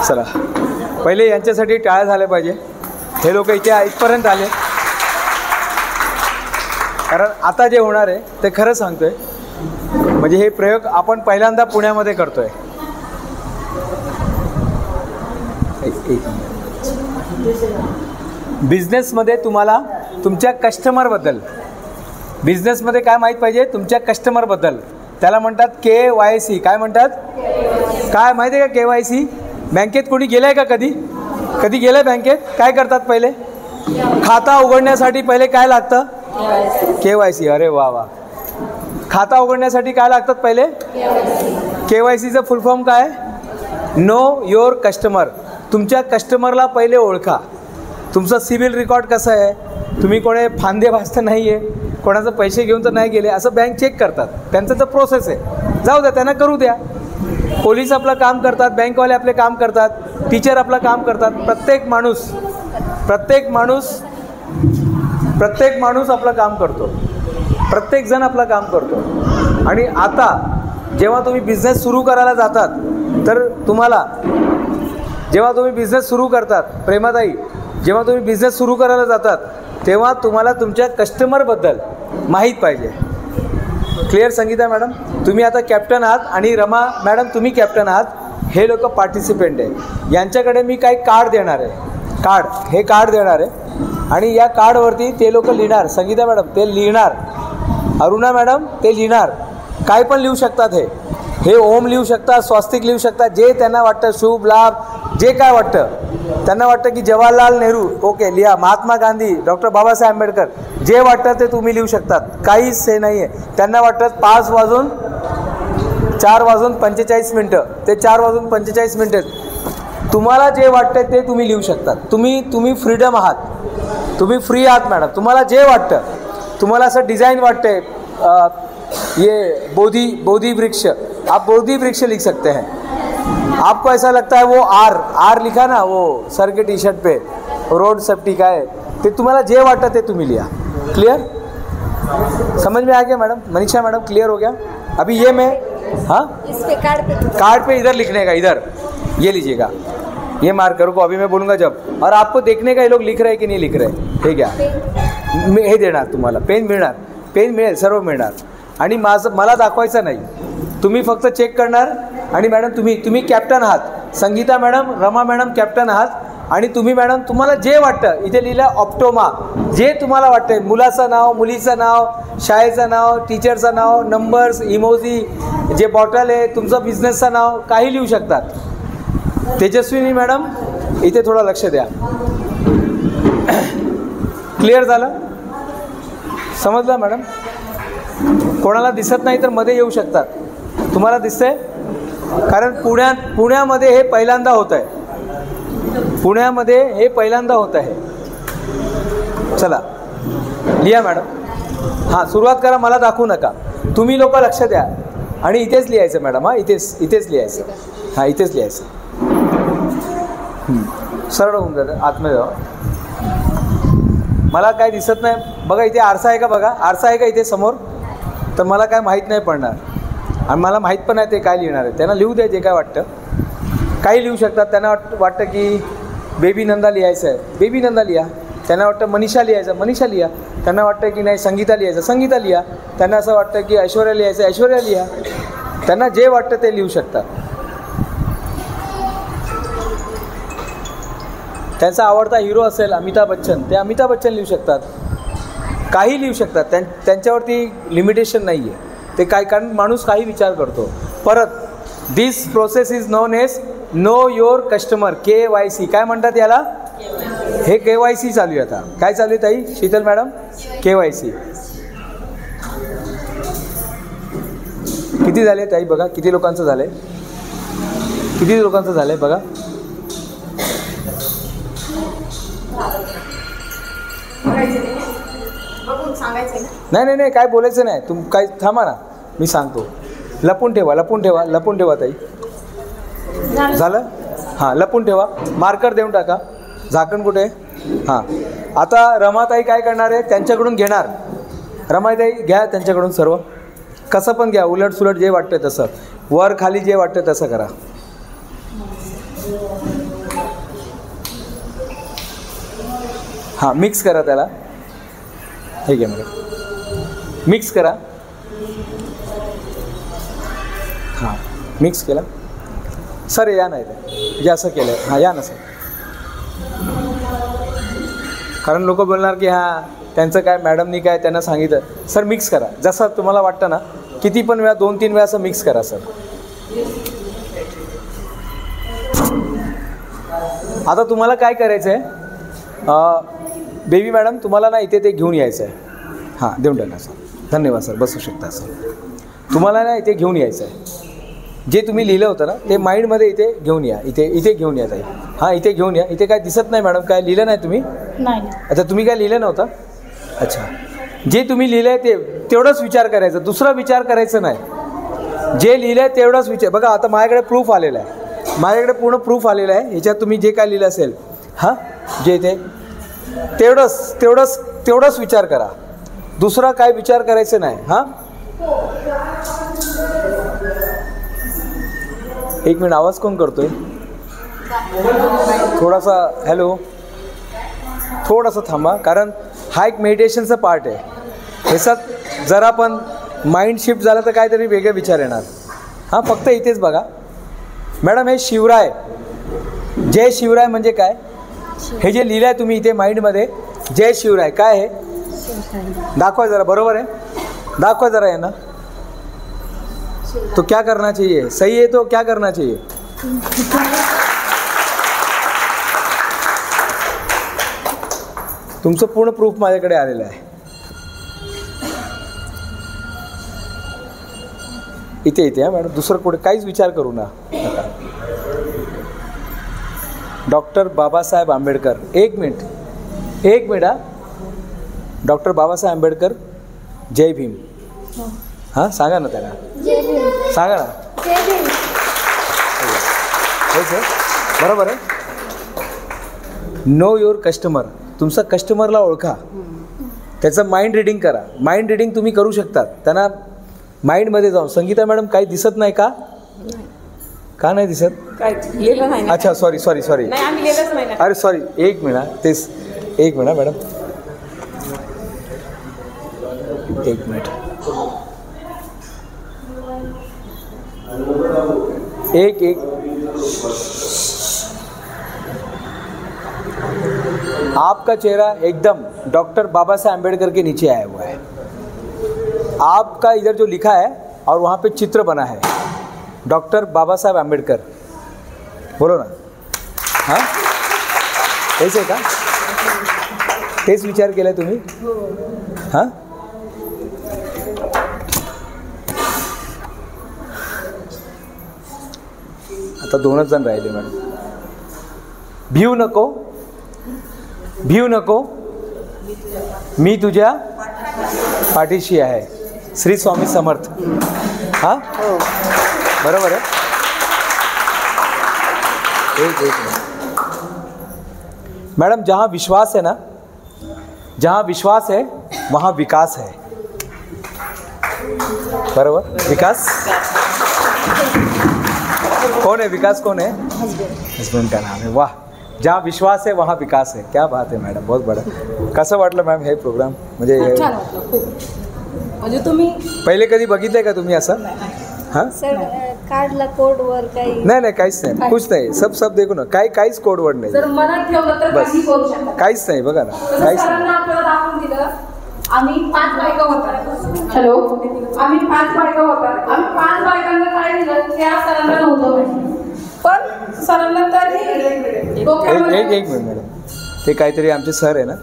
चला पहिले यांच्यासाठी टाळ्या झाल्या पाहिजे. हे लोक इथे इथपर्यंत आले, कारण आता जे होणार आहे ते खरं सांगतोय, म्हणजे हे प्रयोग आपण पहिल्यांदा पुण्यामध्ये करतोय. बिझनेसमध्ये तुम्हाला तुमच्या कस्टमरबद्दल, बिझनेसमध्ये काय माहीत पाहिजे तुमच्या कस्टमरबद्दल, त्याला म्हणतात KYC. काय म्हणतात? काय माहिती आहे का KYC? बँकेत कोणी गेलं आहे का? कधी गेलं आहे बँकेत? काय करतात पहिले? खाता उघडण्यासाठी पहिले काय लागतं? KYC. अरे वा वा. खाता उघडण्यासाठी काय लागतात पहिले? KYCचं फुल फॉर्म काय? Know your customer. तुमच्या कस्टमरला पहिले ओळखा. तुमचं सिबिल रेकॉर्ड कसं आहे, तुम्ही कोणी फांदे भाजतं नाही आहे, कोणाचं पैसे घेऊन तर नाही गेले, असं बँक चेक करतात. त्यांचं तर प्रोसेस आहे, जाऊ द्या, त्यांना करू द्या. पोलीस आपलं काम करतात, बँकवाले आपले काम करतात, टीचर आपलं काम करतात. प्रत्येक माणूस आपलं काम करतो, प्रत्येकजण आपलं काम करतो. आणि आता जेव्हा तुम्ही बिझनेस सुरू करायला जातात, तर तुम्हाला जेव्हा तुम्ही बिझनेस सुरू करतात, प्रेमाताई, जेव्हा तुम्ही बिझनेस सुरू करायला जातात तेव्हा तुम्हाला तुमच्या कस्टमरबद्दल माहीत पाहिजे. Clear Sangeeta madam? तुम्ही आता कॅप्टन आहात आणि रमा मॅडम तुम्ही कॅप्टन आहात, हे लोक पार्टिसिपेंट आहे. यांच्याकडे मी काही कार्ड देणार आहे, हे कार्ड देणार आहे आणि या कार्डवरती ते लोक लिहिणार. संगीता मॅडम ते लिहिणार, अरुणा मॅडम ते लिहिणार, काय पण लिहू शकतात. हे ओम लिहू शकतात, स्वास्तिक लिहू शकतात, जे त्यांना वाटतं, शुभ लाभ, जे काय वाटतं त्यांना वाटतं की जवाहरलाल नेहरू, ओके लिहा, महात्मा गांधी, डॉक्टर बाबासाहेब आंबेडकर, जे वाटतं ते तुम्ही लिहू शकतात. काहीच हे नाही आहे. त्यांना वाटतं 4 वाजून 45 मिनटं ते 4 वाजून 45 मिनटं, तुम्हाला जे वाटतं ते तुम्ही लिहू शकतात. तुम्ही फ्रीडम आहात, तुम्ही फ्री आहात मॅडम. तुम्हाला जे वाटतं, तुम्हाला असं डिज़ाइन वाटतंय, ये बोधि वृक्ष, आप बोधि वृक्ष लिख सकते हैं. आपको ऐसा लगता है वो आर लिखा ना, वो सर के टी शर्ट पे रोड सेफ्टी का है, ते तुम्हाला जे वाटतं ते तुम्ही लिहा. क्लियर? समझ में आ गया मैडम? मनीषा मैडम क्लियर हो गया? अभी ये मैं इस पे कार्ड पे इधर लिखने का, इधर ये लीजिएगा, ये मार्क करो को अभी मैं बोलूँगा जब, और आपको देखने का ये लोग लिख रहे हैं कि नहीं लिख रहे. ठीक आहे, मी हे देणार तुम्हाला, पेन मिळेल, सर्व मिळणार. आणि मला दाखवायचं नाही, तुम्ही फक्त चेक करणार. आणि मॅडम तुम्ही कॅप्टन आहात, Sangeeta madam, Rama madam captain आहात. आणि तुम्ही मॅडम तुम्हाला जे वाटतं, इथे लिहिलं ऑप्टोमा, जे तुम्हाला वाटतं, मुलाचं नाव, मुलीचं नाव, शाळेचं नाव, टीचरचं नाव, नंबर्स, इमोजी, जे बॉटल आहे, तुमचं बिझनेसचं नाव, काही लिहू शकतात. तेजस्विनी मॅडम इथे थोडं लक्ष द्या. क्लिअर झालं? समजलं मॅडम? कोणाला दिसत नाही तर मध्ये येऊ शकतात. तुम्हाला दिसतंय? कारण पुण्यामध्ये हे पहिल्यांदा होत आहे, पुण्यामध्ये हे पहिल्यांदा होत आहे. चला लिहा मॅडम. हां सुरुवात करा, मला दाखवू नका, तुम्ही लोक लक्ष द्या. आणि इथेच लिहायचं मॅडम. हां इथेच लिहायचं. हां इथेच लिहायचं. सरळ होऊन जातं, आतमध्ये जाऊ. मला काय दिसत नाही बघा, इथे आरसा आहे का? बघा आरसा आहे का इथे समोर? तर मला काय माहीत नाही पडणार, आणि मला माहीत पण आहे ते काय लिहिणार आहे. त्यांना लिहू द्या जे काय वाटतं, काही लिहू शकतात. त्यांना वाटतं की बेबी नंदा लिहायचं आहे, बेबी नंदा लिहा. त्यांना वाटतं मनीषा लिहायचं, मनीषा लिहा. त्यांना वाटतं की नाही संगीता लिहायचं, संगीता लिहा. त्यांना असं वाटतं की ऐश्वर्या लिहायचं, ऐश्वर्या लिहा. त्यांना जे वाटतं ते लिहू शकतात. त्यांचा आवडता हिरो असेल अमिताभ बच्चन, ते अमिताभ बच्चन लिहू शकतात, काही लिहू शकतात. त्यांच्यावरती लिमिटेशन नाही आहे. ते काय, कारण माणूस काही विचार करतो. परत this process is known as know your customer, KYC. काय म्हणतात याला? हे KYC चालू आहे. आता काय चालू आहे ताई शीतल मॅडम? KYC. किती झाले ताई बघा, किती लोकांचं झालं आहे, किती लोकांचं झालं आहे बघा. नाही काय बोलायचं नाही. काय थांबा ना, मी सांगतो. लपून ठेवा ताई. झालं? हां लपून ठेवा. मार्कर देऊन टाका. झाकण कुठे आहे? हां आता रमाताई काय करणार आहे, त्यांच्याकडून घेणार. रमाताई घ्या त्यांच्याकडून सर्व, कसं पण घ्या, उलट सुलट जे वाटतं तसं, वर खाली जे वाटतं तसं करा. हां, मिक्स करा त्याला. ठीक आहे मॅडम, मिक्स करा. हां, मिक्स केला. सर या नाही म्हणजे असं केलं. हां, या ना सर. कारण लोक बोलणार की हां त्यांचं काय, मॅडमनी काय त्यांना सांगितलं. सर मिक्स करा जसं तुम्हाला वाटतं ना, किती पण वेळा, 2-3 वेळा असं मिक्स करा सर. आता तुम्हाला काय करायचं आहे, बेबी मॅडम तुम्हाला ना इथे ते घेऊन यायचं आहे. हां, देऊन टाका सर. धन्यवाद सर, बसू शकता सर. तुम्हाला ना इथे घेऊन यायचं आहे. जे तुम्ही लिहिलं होतं ना ते माइंडमध्ये इथे घेऊन या. इथे घेऊन या ताई. हां, इथे घेऊन या. इथे काय दिसत नाही मॅडम, काय लिहिलं नाही तुम्ही? नाही. अच्छा, तुम्ही काय लिहिलं नव्हतं? अच्छा, जे तुम्ही लिहिलं आहे तेवढंच विचार करायचं, दुसरा विचार करायचं नाही. जे लिहिलं आहे तेवढंच विचार. बघा आता माझ्याकडे प्रूफ आलेला आहे, माझ्याकडे पूर्ण प्रूफ आलेला आहे. ह्याच्यात तुम्ही जे काय लिहिलं असेल, हां, जे इथे तेवढंच विचार करा, दुसरा काय विचार करायचं नाही. हां, एक मिनिट, आवाज कोण करतोय? थोडासा हॅलो, थोडंसं थांबा, कारण हा एक मेडिटेशनचा पार्ट आहे. ह्याच्यात जरा पण माइंड शिफ्ट झालं तर काहीतरी वेगळे विचार येणार. हां, फक्त इथेच बघा मॅडम. हे शिवराय, जय शिवराय म्हणजे काय? हे जे लिहिलं आहे तुम्ही इथे माइंडमध्ये, जय शिवराय काय आहे? दाखवा जरा. बरोबर आहे, दाखवा जरा आहे ना. तो क्या करना चाहिए? सही है तो क्या करना चाहिए? तुमचं पूर्ण प्रूफ माझ्याकडे आलेलं आहे. इथे हा मॅडम, दुसरं कुठे काहीच विचार करू ना. डॉक्टर बाबासाहेब आंबेडकर. एक मिनिट हा. डॉक्टर बाबासाहेब आंबेडकर, जय भीम. हां, सांगा ना त्याला, सांगा ना. हो सर, बरोबर आहे. Know your customer. तुमचा कस्टमरला ओळखा, त्याचं माइंड रिडिंग करा. माइंड रिडिंग तुम्ही करू शकतात. त्यांना माइंडमध्ये जाऊन, संगीता मॅडम काही दिसत नाही का? का नाही दिसत? अच्छा, सॉरी. अरे सॉरी, एक मिनिट. तेच एक मिनिट मॅडम, एक मिनिट. एक आपका चेहरा एकदम डॉक्टर बाबा साहेब आम्बेडकर के नीचे आया हुआ है. आपका इधर जो लिखा है और वहाँ पे चित्र बना है डॉक्टर बाबा साहेब आम्बेडकर. बोलो ना. हां, तेच आहे का? तेच विचार केला तुम्ही? हां, आता 2च जण राहिले मॅडम. भिऊ नको, मी तुझ्या पाठीशी आहे. श्री स्वामी समर्थ. हां, बरोबर आहे. एक मैडम, जहाँ विश्वास है ना, जहाँ विश्वास है वहाँ विकास है. बरोबर. विकास कौन है? विकास कौन है? हस्बैंड का नाम है. वाह, जहाँ विश्वास है वहाँ विकास है. क्या बात है मॅडम, बहुत बडा. कसं वाटलं मॅम हे प्रोग्राम? म्हणजे तुम्ही पहिले कधी बघितलंय का तुम्ही असं? हां सर, काढला कोडवर काही नाही काहीच नाही, कुछ नाही. सब देखो ना, काहीच कोडवर्ड नाही. जर मनात ठेवलं तर काही करू शकता. काहीच नाही, बघा ना, काहीच नाही. आपल्याला दाखवून दिलं. आम्ही 5 बायका होतात. हॅलो, आम्ही 5 बायका होतात. आम्ही 5 बायकांना काय दिलं त्या सरांना नव्हतं माहिती, पण सरांना तरी एक मिनिट मॅडम. ते काहीतरी आमचे सर आहे ना,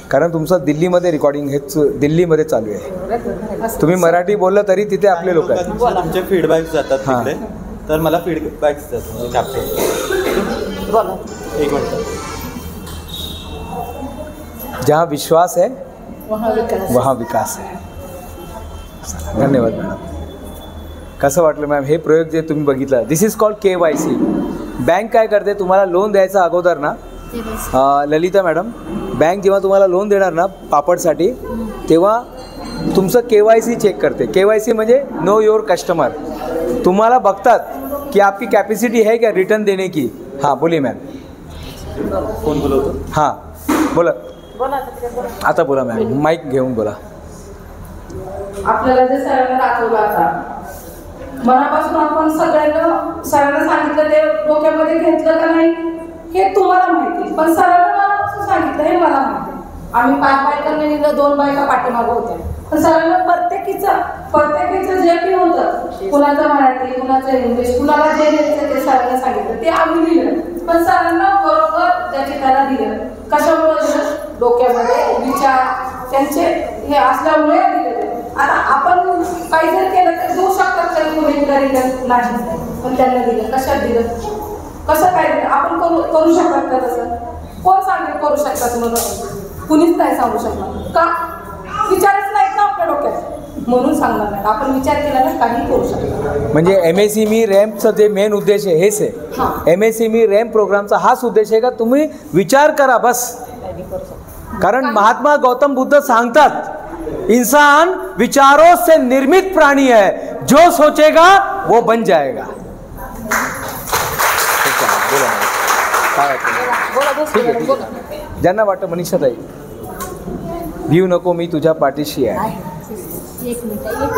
कारण तुमचं दिल्लीमध्ये रेकॉर्डिंग हेच दिल्लीमध्ये चालू आहे. तुम्ही मराठी बोललं तरी तिथे आपले लोक आहेत. तुमचे फीडबॅक्स जातात तिकडे, तर मला फीडबॅक्स जातात. कॅप्टन बोला. एक मिनिट. जहाँ विश्वास है वहाँ विकास है. धन्यवाद मॅडम. कसं वाटलं मॅम हे प्रयोग जे तुम्ही बघितला? दिस इज कॉल्ड KYC. बँक काय करते, तुम्हाला लोन द्यायचा अगोदर ना, ललिता मॅडम, बँक जेव्हा तुम्हाला लोन देणार ना पापडसाठी, तेव्हा तुमचं KYC चेक करते. KYC म्हणजे नो युअर कस्टमर. तुम्हाला बघतात कि आपकी कैपेसिटी है क्या रिटर्न देने की? हाँ बोलिए मॅम. कोण बोलवतो? हां बोला. आता बोला मॅम, माईक घेऊन बोला. आपल्याला जे सरांना दाखवलं आता मनापासून आपण सगळ्यांना सरांना सांगितलं ते डोक्यामध्ये घेतलं का नाही हे तुम्हाला माहिती, पण सरांना मनापासून सांगितलं हे मला माहिती. आम्ही 5 बायकांना निघलं, 2 बायका पाठीमागं होत्या, पण सरांना प्रत्येकीचं जे काही होतं, कुणाचं मराठी, कुणाचं इंग्लिश, कुणाला जे लिहायचं ते सरांना सांगितलं, ते आम्ही लिहिलं. पण सरांना बरोबर त्याची त्याला दिलं. कशामुळे दिलं? डोक्यामध्ये विचार त्यांचे हे असल्यामुळे दिले. आता आपण काही जर केलं तर देऊ शकतात तरी कोणी दिलं नाही, पण त्यांना दिलं. कशात दिलं? कसं काय दिलं? आपण करू शकतात का तसं? कोण सांगेल करू शकतात म्हणून? कुणीच नाही सांगू शकणार. का? विचारच नाहीत ना आपल्या डोक्यात, म्हणून सांगणार नाही. आपण विचार केला ना काही करू शकतो. म्हणजे MSME रॅम्पचं जे मेन उद्देश आहे हेच आहे. MSME रॅम्प प्रोग्रामचा हाच उद्देश आहे का तुम्ही विचार करा बस. कारण महात्मा गौतम बुद्ध सांगतात इंसान विचारों से निर्मित प्राणी है, जो सोचेगा वो बन जाएगा. ज्यांना वाटतं मनीषाताई भिऊ नको मी तुझ्या पाठीशी आहे.